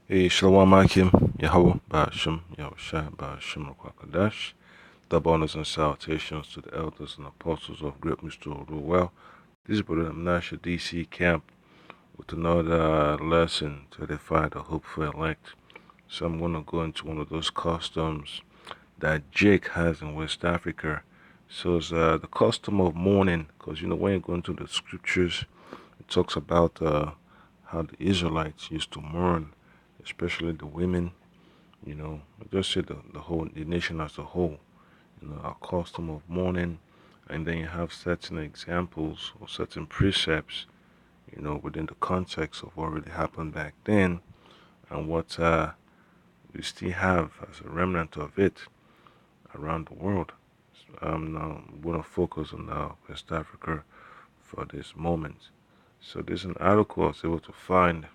Hey, Shalom Akim, Yahweh, Ba'ashim, Yahushua, Ba'ashim, Rakwakadash. Double honors and salutations to the elders and apostles of Great Mystery Rule Well. This is Brother Amnasha DC Camp with another lesson to edify the hopeful elect. So I'm going to go into one of those customs that Jake has in West Africa. So it's the custom of mourning, because when you go into the scriptures, it talks about how the Israelites used to mourn, especially the women. Just say the nation as a whole. Our custom of mourning, and then you have certain examples or certain precepts. Within the context of what really happened back then, and what we still have as a remnant of it around the world. Now I'm going to focus on West Africa for this moment. So there's an article I was able to find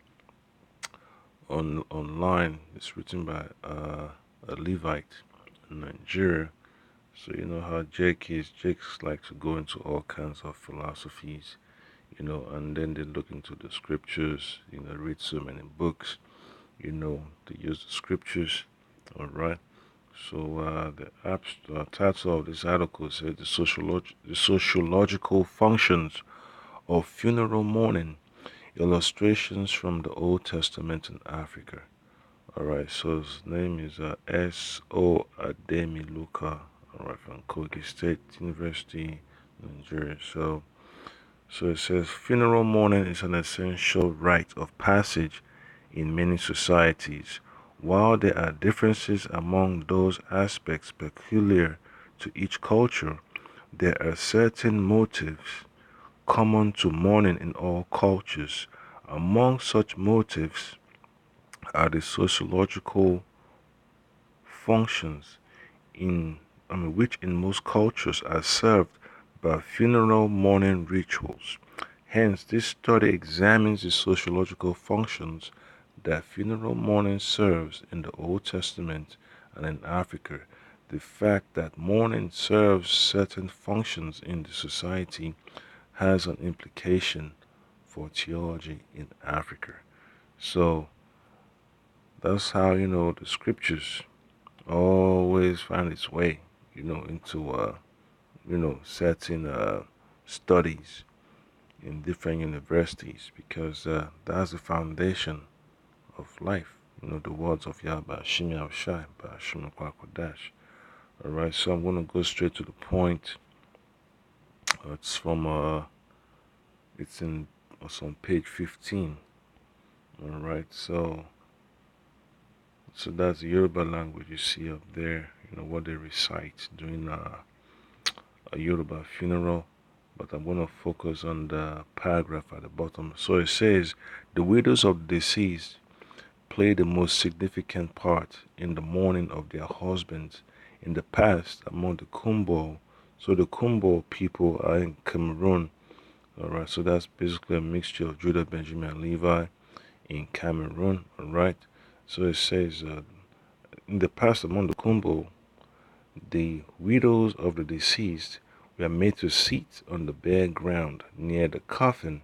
online. It's written by a Levite in Nigeria. So you know how Jake is. Jake's like to go into all kinds of philosophies, and then they look into the scriptures, read so many books, they use the scriptures, all right. So the title of this article says the sociological functions of funeral mourning, illustrations from the Old Testament in Africa. All right, so his name is S.O. Ademi Luka, all right, from Kogi State University, Nigeria. So it says funeral mourning is an essential rite of passage in many societies. While there are differences among those aspects peculiar to each culture, there are certain motives common to mourning in all cultures. Among such motives are the sociological functions which in most cultures are served by funeral mourning rituals. Hence, this study examines the sociological functions that funeral mourning serves in the Old Testament and in Africa. The fact that mourning serves certain functions in the society has an implication for theology in Africa. So that's how the scriptures always find its way, into certain studies in different universities, because that's the foundation of life. The words of Yahweh Shimi Avshai, Bashim Kwakwadash. Alright, so I'm gonna go straight to the point. It's from it's on page 15. Alright, so that's the Yoruba language you see up there, what they recite during a Yoruba funeral, but I'm going to focus on the paragraph at the bottom. So it says, the widows of the deceased play the most significant part in the mourning of their husbands in the past among the Kumbo. So the Kumbo people are in Cameroon. Alright, so that's basically a mixture of Judah, Benjamin, and Levi in Cameroon. Alright, so it says, in the past among the Kumbo, the widows of the deceased were made to sit on the bare ground near the coffin,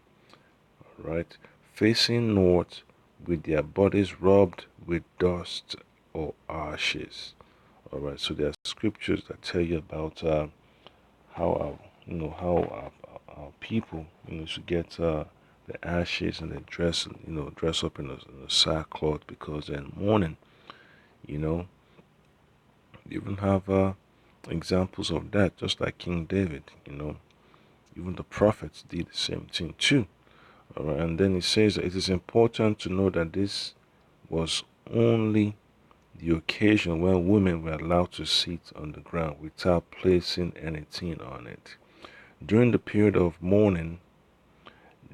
right, facing north, with their bodies rubbed with dust or ashes. All right, so there are scriptures that tell you about how our people, should get the ashes, and they dress up in a sackcloth because they're in mourning. You know, you even have examples of that, just like King David. Even the prophets did the same thing too. All right, and then it says that it is important to know that this was only the occasion when women were allowed to sit on the ground without placing anything on it. During the period of mourning,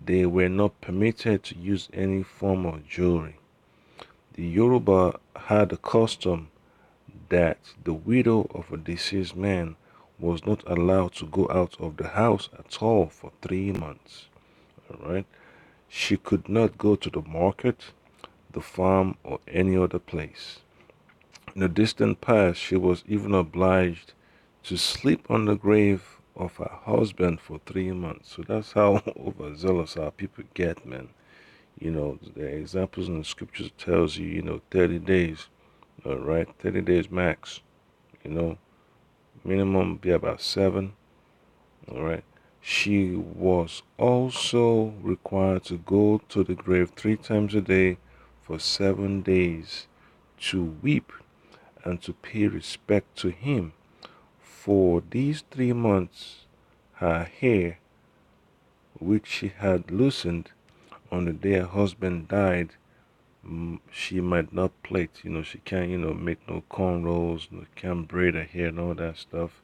they were not permitted to use any form of jewelry. The Yoruba had a custom that the widow of a deceased man was not allowed to go out of the house at all for 3 months. All right, she could not go to the market, the farm, or any other place. In the distant past, she was even obliged to sleep on the grave of her husband for 3 months. So that's how overzealous our people get, man. The examples in the scriptures tells you, 30 days, all right, 30 days max, you know, minimum be about 7, all right. She was also required to go to the grave 3 times a day for 7 days to weep and to pay respect to him. For these 3 months, her hair, which she had loosened on the day her husband died, she might not plait. She can't, make no cornrows, can't braid her hair and all that stuff.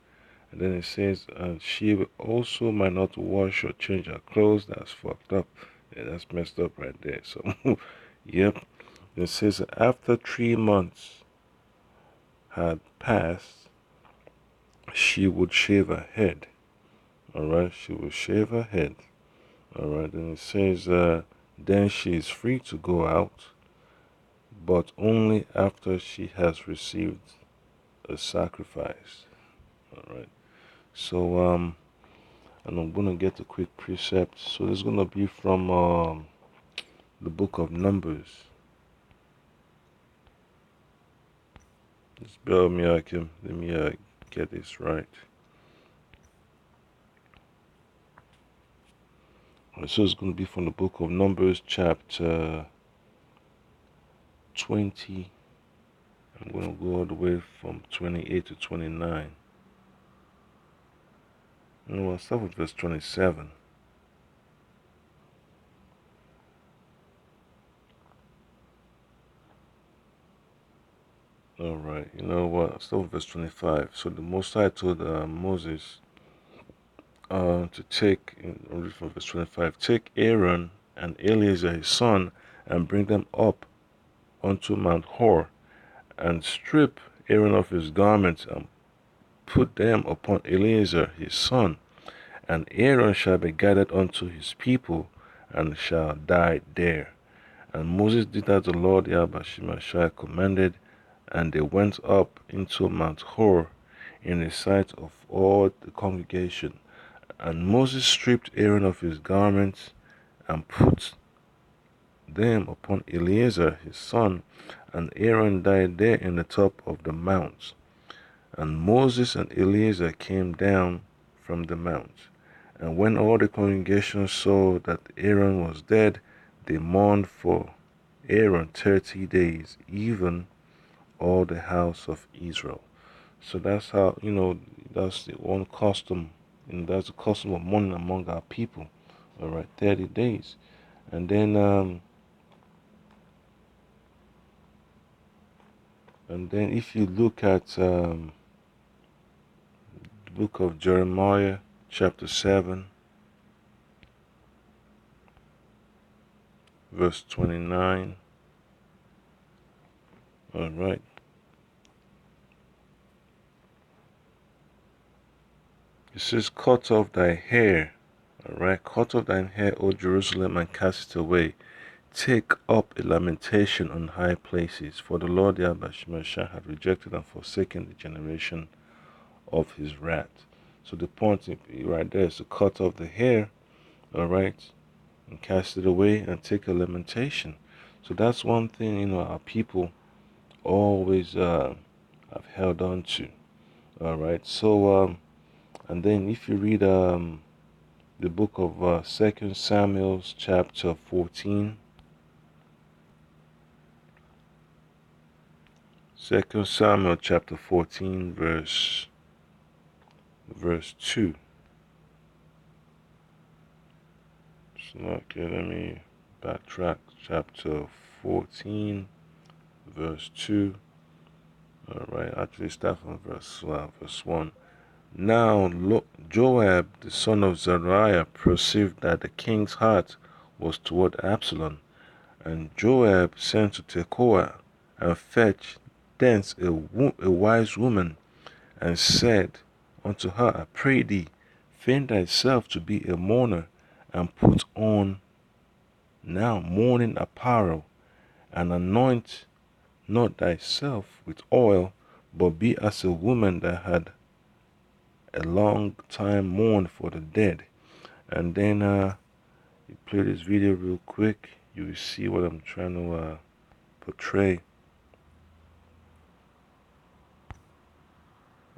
And then it says, she also might not wash or change her clothes. That's fucked up. Yeah, that's messed up right there. So, yep. It says, after 3 months had passed, she would shave her head. All right, she would shave her head. All right, and it says, then she is free to go out, but only after she has received a sacrifice. All right. So, and I'm gonna get a quick precept. So this is gonna be from the book of Numbers. Just bear with me, let me get this right. So it's gonna be from the book of Numbers, chapter 20. I'm gonna go all the way from 28 to 29. No, I'll start with verse 27. All right, you know what? I'll start with verse 25. So the Most High told Moses to take, from verse 25, take Aaron and Eleazar his son and bring them up unto Mount Hor, and strip Aaron of his garments and put them upon Eleazar his son. And Aaron shall be gathered unto his people, and shall die there. And Moses did as the Lord Yahweh commanded, and they went up into Mount Hor in the sight of all the congregation. And Moses stripped Aaron of his garments, and put them upon Eleazar his son, and Aaron died there in the top of the mount. And Moses and Eleazar came down from the mount. And when all the congregation saw that Aaron was dead, they mourned for Aaron 30 days, even all the house of Israel. So that's how, that's the one custom, and that's the custom of mourning among our people. All right, 30 days. And then if you look at the book of Jeremiah, chapter 7, verse 29. All right. It says, cut off thy hair. All right. Cut off thine hair, O Jerusalem, and cast it away. Take up a lamentation on high places, for the Lord Yahweh had rejected and forsaken the generation of his wrath. So the point right there is to cut off the hair, all right, and cast it away and take a lamentation. So that's one thing, our people always have held on to. All right. So, and then if you read the book of 2 Samuel, chapter 14. 2 Samuel chapter 14, verse 2. So, okay, let me backtrack. Chapter 14, verse 2. All right, actually start from verse 1. Now Joab, the son of Zeruiah, perceived that the king's heart was toward Absalom. And Joab sent to Tekoa, and fetched thence a wise woman, and said unto her, I pray thee, feign thyself to be a mourner, and put on now mourning apparel, and anoint not thyself with oil, but be as a woman that had a long time mourned for the dead. And then you play this video real quick. you see what I'm trying to portray.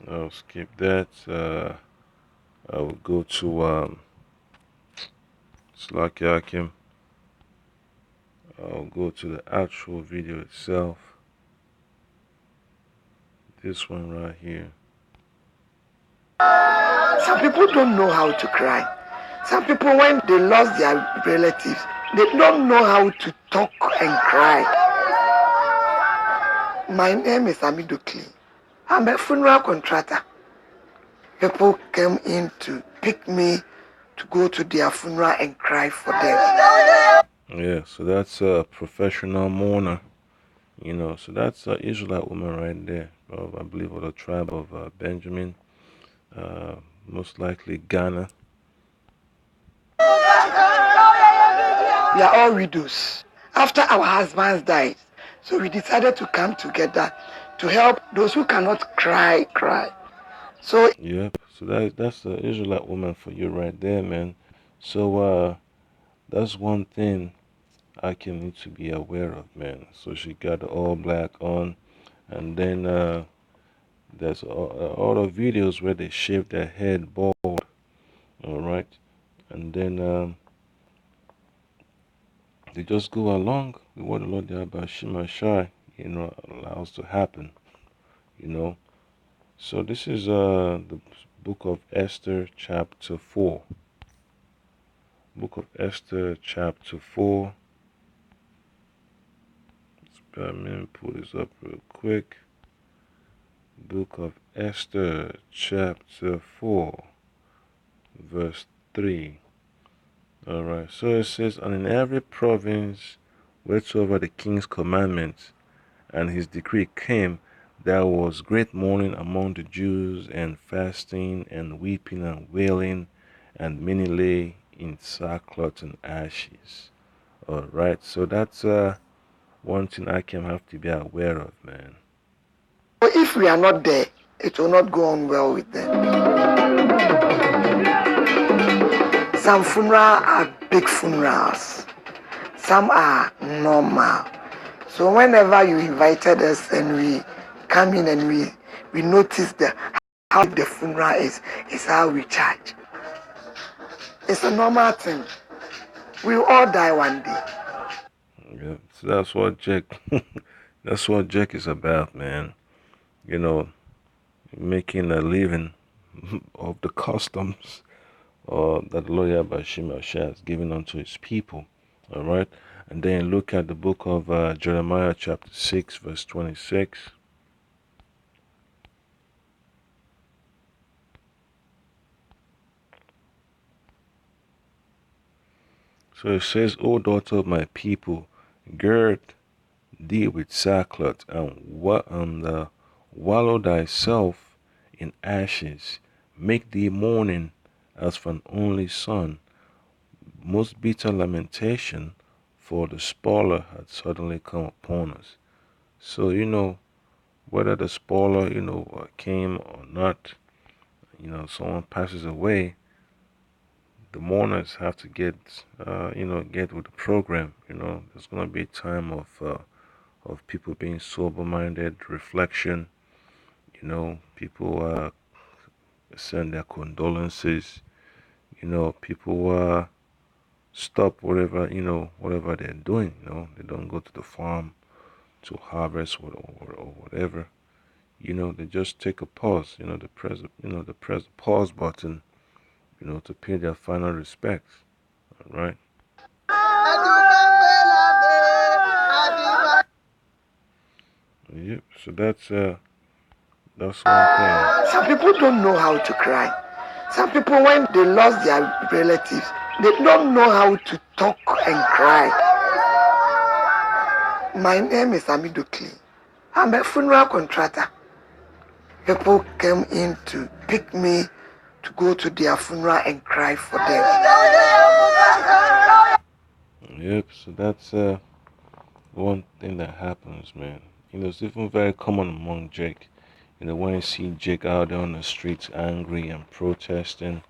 I'll skip that. I will go to Slack Yakim. I'll go to the actual video itself. This one right here. Some people don't know how to cry. Some people, when they lost their relatives, they don't know how to talk and cry. My name is Amidokli. I'm a funeral contractor. People came in to pick me to go to their funeral and cry for them. Yeah, so that's a professional mourner. So that's an Israelite woman right there. I believe of the tribe of Benjamin, most likely Ghana. We are all widows. After our husbands died, so we decided to come together to help those who cannot cry. So Yep. So that's the Israelite woman for you right there, man. So that's one thing I can need to be aware of, man. So she got the all black on, and then there's all the videos where they shave their head bald. All right, and then they just go along with what the Lord Yahweh Shai, allows to happen. You know. So this is the book of Esther, chapter 4. Book of Esther, chapter 4. Let me pull this up real quick. Book of Esther, chapter 4, verse 3. Alright, so it says, and in every province wheresoever the king's commandments and his decree came, there was great mourning among the Jews, and fasting, and weeping, and wailing, and many lay in sackcloth and ashes. Alright, so that's one thing I can have to be aware of, man. if we are not there, it will not go on well with them. Some funerals are big funerals. Some are normal. So whenever you invited us and we come in and we notice how the funeral is how we charge. It's a normal thing. We all die one day. Yeah, so that's what that's what Jack is about, man. Making a living of the customs that the Lord Yahweh has given unto his people. All right. And then look at the book of Jeremiah, chapter 6, verse 26. So it says, O daughter of my people, gird thee with sackcloth, and wallow thyself in ashes. Make thee mourning as for an only son, most bitter lamentation, for the spoiler had suddenly come upon us. So, whether the spoiler, came or not, someone passes away, the mourners have to get with the program. There's going to be a time of people being sober-minded, reflection. People send their condolences. People stop whatever they're doing. They don't go to the farm to harvest or whatever. They just take a pause. They press the pause button. To pay their final respects. All right. Yep. So that's one thing. Some people don't know how to cry. Some people, when they lost their relatives, they don't know how to talk and cry. My name is Amidokli. I'm a funeral contractor. People came in to pick me to go to their funeral and cry for them. Yep. So that's one thing that happens, man. It's even very common among Jake. When you see Jake out there on the streets angry and protesting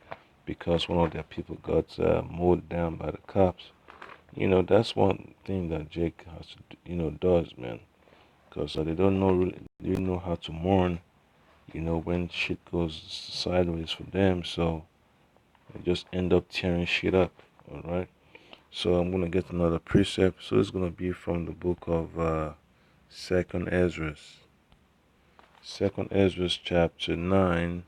because one of their people got mowed down by the cops. That's one thing that Jake has to, does, man. Because they don't really know how to mourn, when shit goes sideways for them. So they just end up tearing shit up. All right. So I'm gonna get another precept. So it's gonna be from the book of Second Ezra. Second Ezra chapter 9.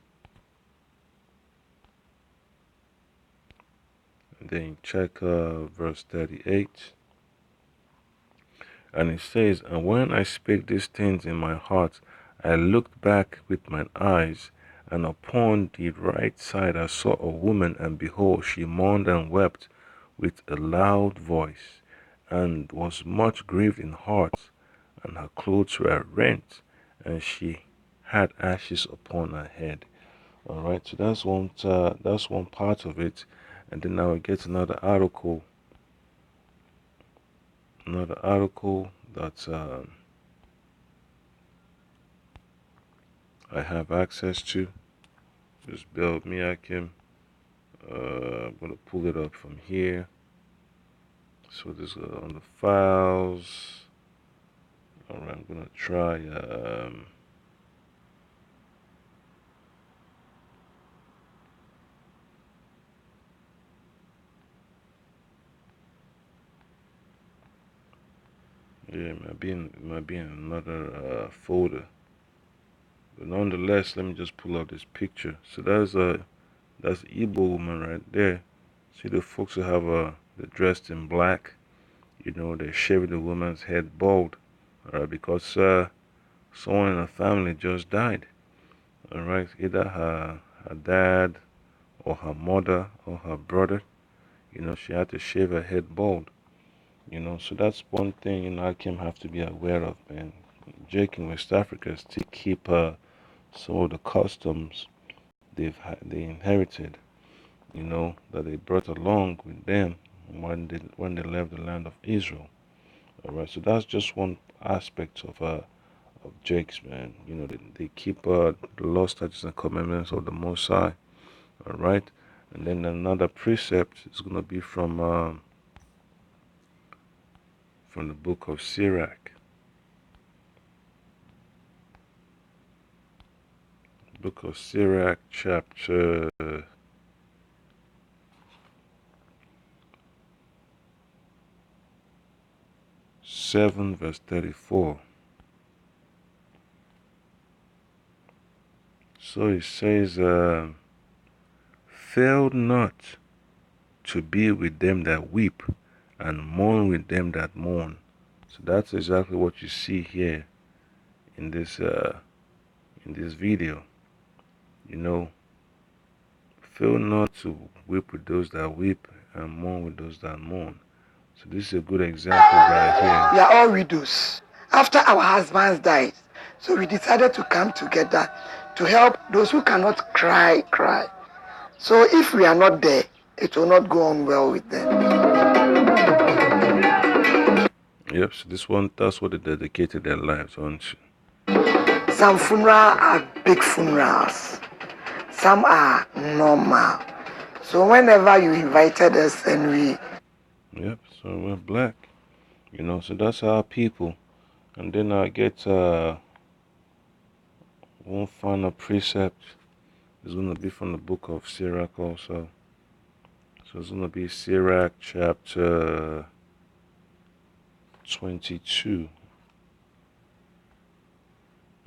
And then check verse 38. And it says, "And when I spake these things in my heart, I looked back with mine eyes, and upon the right side I saw a woman, and behold, she mourned and wept with a loud voice, and was much grieved in heart, and her clothes were rent, and she had ashes upon her head." All right, so that's one part of it, and then now we get another article that I have access to. Just bear with me, I'm gonna pull it up from here. So this on the files. All right, I'm gonna try. Yeah, it might be in another folder. But nonetheless, let me just pull out this picture. So that's Igbo woman right there. See the folks who have they're dressed in black. They're shaving the woman's head bald. All right, because someone in her family just died. All right, either her dad or her mother or her brother. She had to shave her head bald. So that's one thing Akim have to be aware of, man. Jake in West Africa still keep some of the customs they inherited. That they brought along with them when they left the land of Israel. All right, so that's just one aspect of Jake's, man. They keep the law, statutes, and commandments of the Most High. All right, and then another precept is gonna be from the book of Sirach, book of Sirach, chapter 7, verse 34. So it says, "Fail not to be with them that weep, and mourn with them that mourn." So that's exactly what you see here in this video. You know, fail not to weep with those that weep, and mourn with those that mourn. So this is a good example right We here. are all widows. After our husbands died, so we decided to come together to help those who cannot cry. So if we are not there, it will not go on well with them. Yep, so that's what they dedicated their lives on to. Some funerals are big funerals. Some are normal. So whenever you invited us and we Yep, so we're black. So that's our people. And then I get one final precept. It's going to be from the book of Sirach also. So it's going to be Sirach chapter 22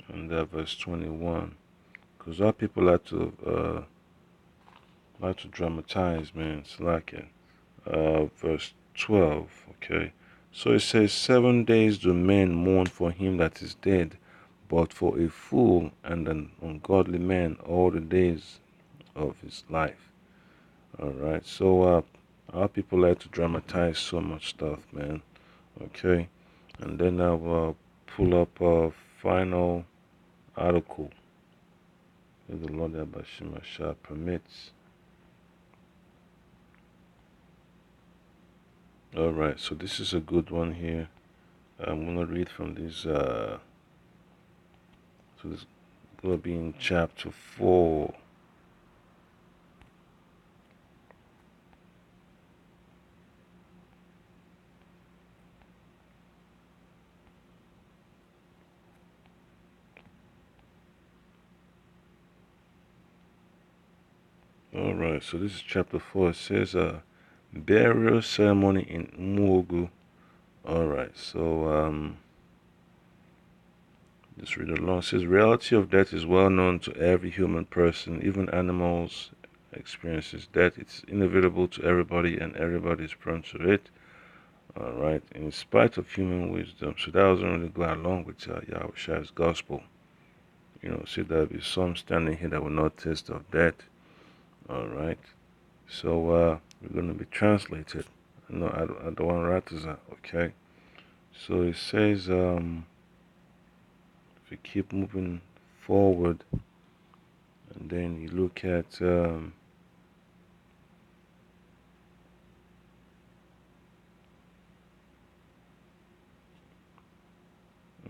and verse 21. Because our people like to dramatize, man. It's like it. Verse 12, okay. So it says, 7 days do men mourn for him that is dead, but for a fool and an ungodly man all the days of his life. All right. So our people like to dramatize so much stuff, man. Okay. And then I'll pull up a final article if the Lord Abashimasha permits. All right. So this is a good one here. I'm gonna read from this. So this is gonna be in chapter 4. All right, so this is chapter 4. It says, burial ceremony in Muogu. All right, so just read along. It says, reality of death is well known to every human person, even animals experiences death. It's inevitable to everybody, and everybody is prone to it. All right, in spite of human wisdom. So that doesn't really go along with Yahushua's gospel. See, there'll be some standing here that will not taste of death. All right. So we're going to be translated. No, I don't want Rataza. Okay. So it says, if you keep moving forward, and then you look at,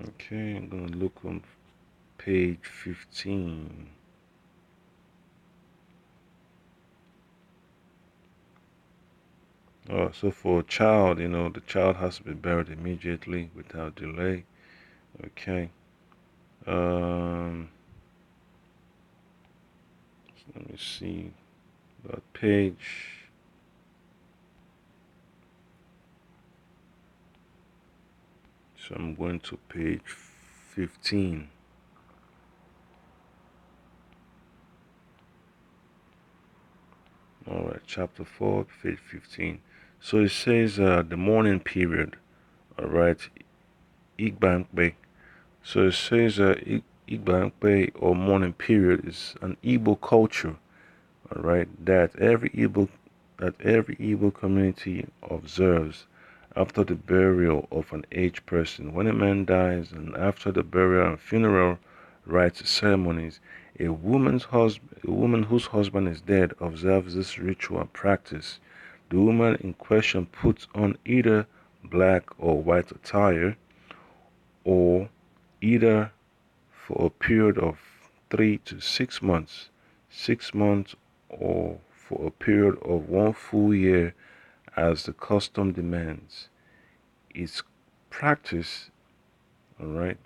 okay, I'm going to look on page 15. So for a child, the child has to be buried immediately without delay. Okay. Um, so let me see that page. So I'm going to page 15. All right, chapter 4, page 15. So it says the mourning period. All right, Igbankbe. So it says Igbankbe or mourning period is an Igbo culture. All right, that every Igbo community observes after the burial of an aged person. When a man dies, and after the burial and funeral rites ceremonies, a woman whose husband is dead observes this ritual practice. The woman in question puts on either black or white attire, or either for a period of 3 to 6 months, 6 months, or for a period of 1 full year, as the custom demands. Its practice, all right,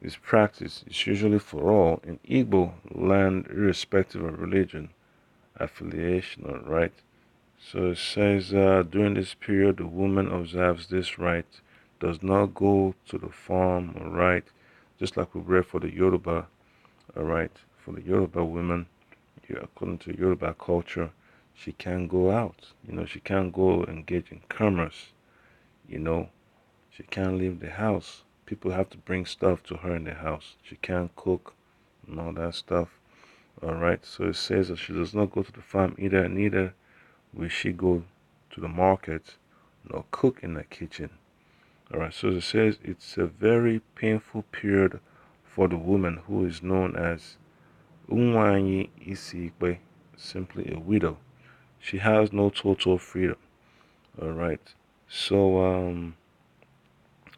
its practice is usually for all in Igbo land, irrespective of religion, affiliation, all right. So it says during this period, the woman observes this rite, does not go to the farm, all right, just like we read for the Yoruba, all right, for the Yoruba women, according to Yoruba culture, she can't go out. She can't go engage in commerce. You know, she can't leave the house. People have to bring stuff to her in the house. She can't cook and all that stuff. All right. So it says that she does not go to the farm either, and neither will she go to the market nor cook in the kitchen. All right. So it says it's a very painful period for the woman who is known as Unwanyi Isikwe, simply a widow. She has no total freedom. All right. So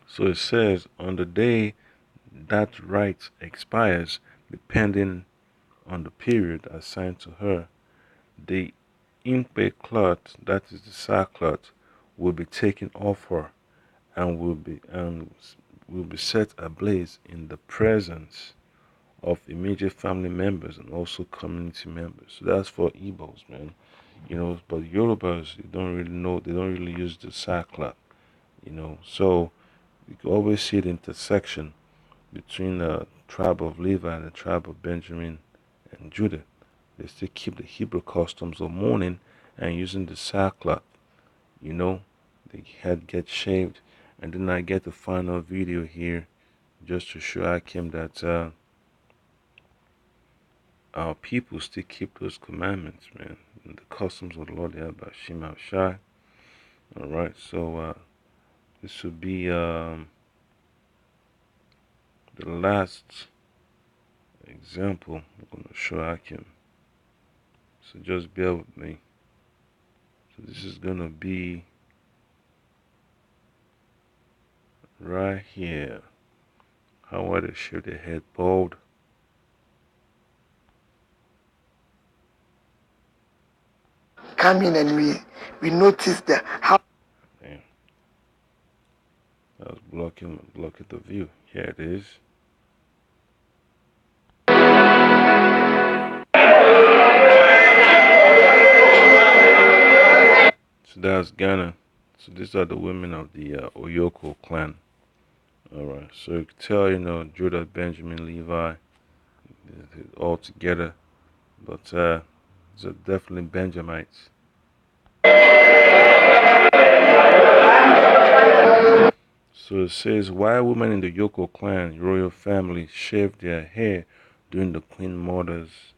so it says on the day that right expires, depending on the period assigned to her, the impe cloth, that is the sackcloth, will be taken off her, and will be set ablaze in the presence of immediate family members and also community members. So that's for Igbos, man. But Yorubas, you don't really know, they don't really use the sackcloth, So you can always see the intersection between the tribe of Levi and the tribe of Benjamin and Judah. They still keep the Hebrew customs of mourning and using the sackcloth. You know, the head gets shaved, and then I get the final video here just to show Akim that our people still keep those commandments, man. And the customs of the Lord Yahweh Shema Shai. All right, so this will be the last example I'm going to show Akim. So just bear with me. So this is going to be right here. How I to shave the head bald. Come in and we notice that how. Damn, I was blocking the view. Here it is. So that's Ghana. So these are the women of the Oyoko clan. All right. So you can tell, Judah, Benjamin, Levi, all together, but they're definitely Benjamites. So it says, why women in the Yoko clan royal family shaved their hair during the queen mother's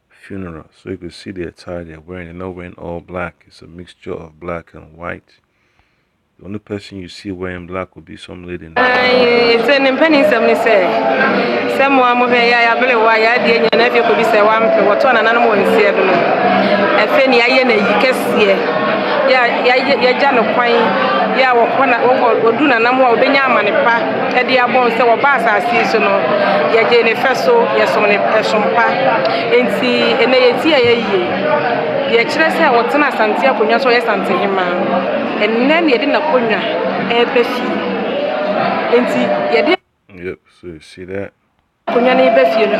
funeral. So you can see the attire they're wearing. They're not wearing all black. It's a mixture of black and white. The only person you see wearing black will be some lady in the It's an impending something say. Someone who I believe why I did your nephew could be say one what one animal in Seattle. A penny I in a year. Yeah, Jano Quine. Yeah, what do Namo Benyaman at the above so bass as seasonal. Yeah, Jane Fesso, yes, on a sompa. And see, and they see a chess I was not Santia Punya, so yes, Santa Hima. And then you didn't appoint a beefy. Yep, so you see that? I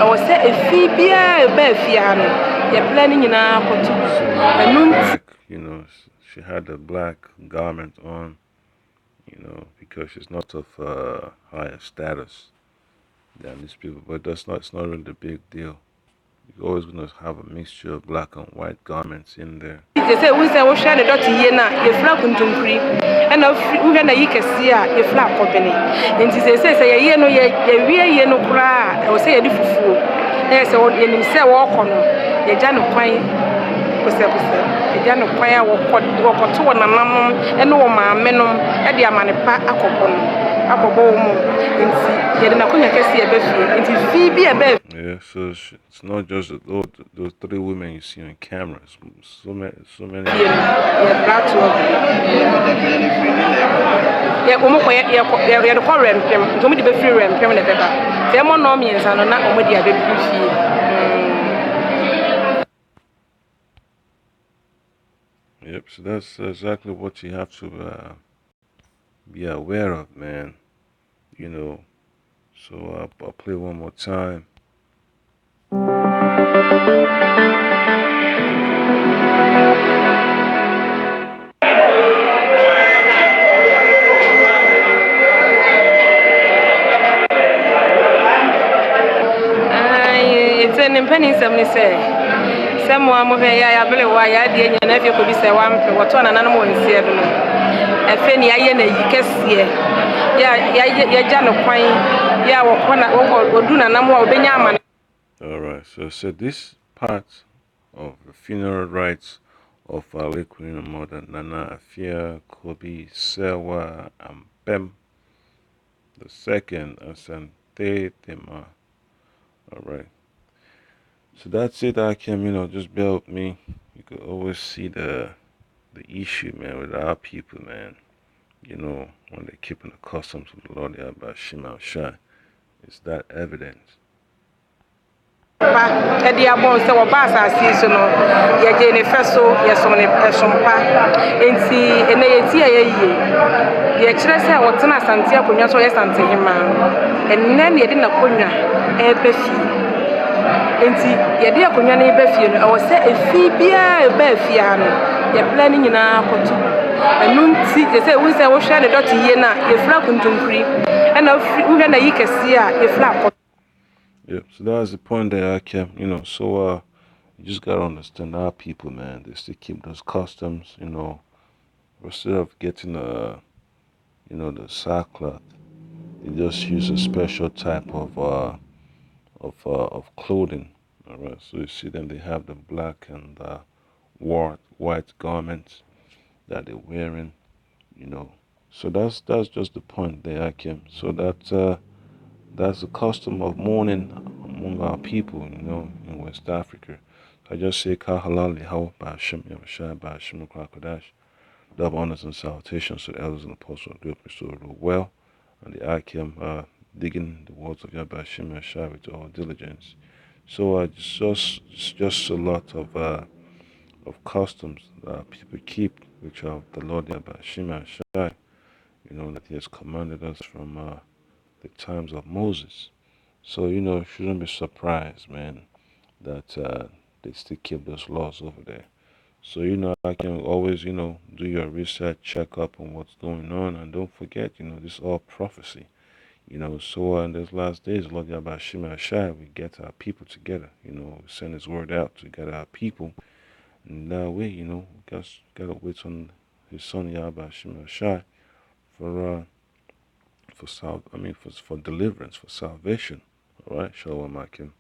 was say a fee beer, you're planning in our black, she had a black garment on, because she's not of higher status than these people. But it's not really a big deal. You're always gonna have a mixture of black and white garments in there. They say we say we share the dot yena, you flag kuntumkri, and of we gonna you can see you flag company. And they say ye no ye no kra, I will say a fufu. Yes, on in say walk on ye jano kwai kose ye jano kwai walk to na namum and no ma menum e de amane pa akobo mu nti ye de na kunya kese e be fie nti fie bi e be. Yeah, so it's not just those three women you see on cameras. So many. Yeah, that's what. Yeah, the call rampem. To me, the free rampem the paper. Them on no means and not on the other Yep, so that's exactly what you have to be aware of, man. So I'll play one more time. It's an impending something say. Someone who I believe why I did your nephew could be say one what one animal in Seattle. A penny I in a year. Yeah, Jano Quine. Yeah, what do Namo Benyaman. All right, so this part of the funeral rites of our late Queen Mother Nana Afia Kobi Sewa and Pem the second Asante Tema. All right. So that's it. I can, just bear with me. You could always see the issue, man, with our people, man. When they're keeping the customs of the Lord Yahweh Shema Shai. It's that evident. At the above, so bass as seasonal. Yeah, Jane Fesso, yes, on a sompa. And see, and they see a year. The chess I was not Santia Punya, so yes, Santa Hima. And then you didn't appoint a beefy. And see, your dear Punya beefy. I was say a fee beer, a beefiano. You're planning in our cotton. And noon see, they say we say we share the dot yena, you flag kuntumkri. And we're gonna you can see a flag. Yep, so that's the point there, Akim. So you just gotta understand our people, man. They still keep those customs, instead of getting the sackcloth, they just use a special type of clothing. All right, so you see them, they have the black and white garments that they're wearing, So that's just the point there, Akim. So that's the custom of mourning among our people, in West Africa. I just say Kahalali How Bashim Yavashai Bashim Krakodash. Double honors and salutations to the elders and apostles who do so well, and the Akim digging the words of Yabashim Yavashai with all diligence. So just a lot of customs that people keep, which are the Lord Yabashim Yavashai, that He has commanded us from the times of Moses. So, shouldn't be surprised, man, that they still keep those laws over there. So, I can always, do your research, check up on what's going on, and don't forget, this is all prophecy. So in these last days, Lord Yabashima Shai, we get our people together, we send his word out to get our people. And that way, we just gotta wait on his son Yabashima Shai for for deliverance, for salvation. All right, Shalom Akim.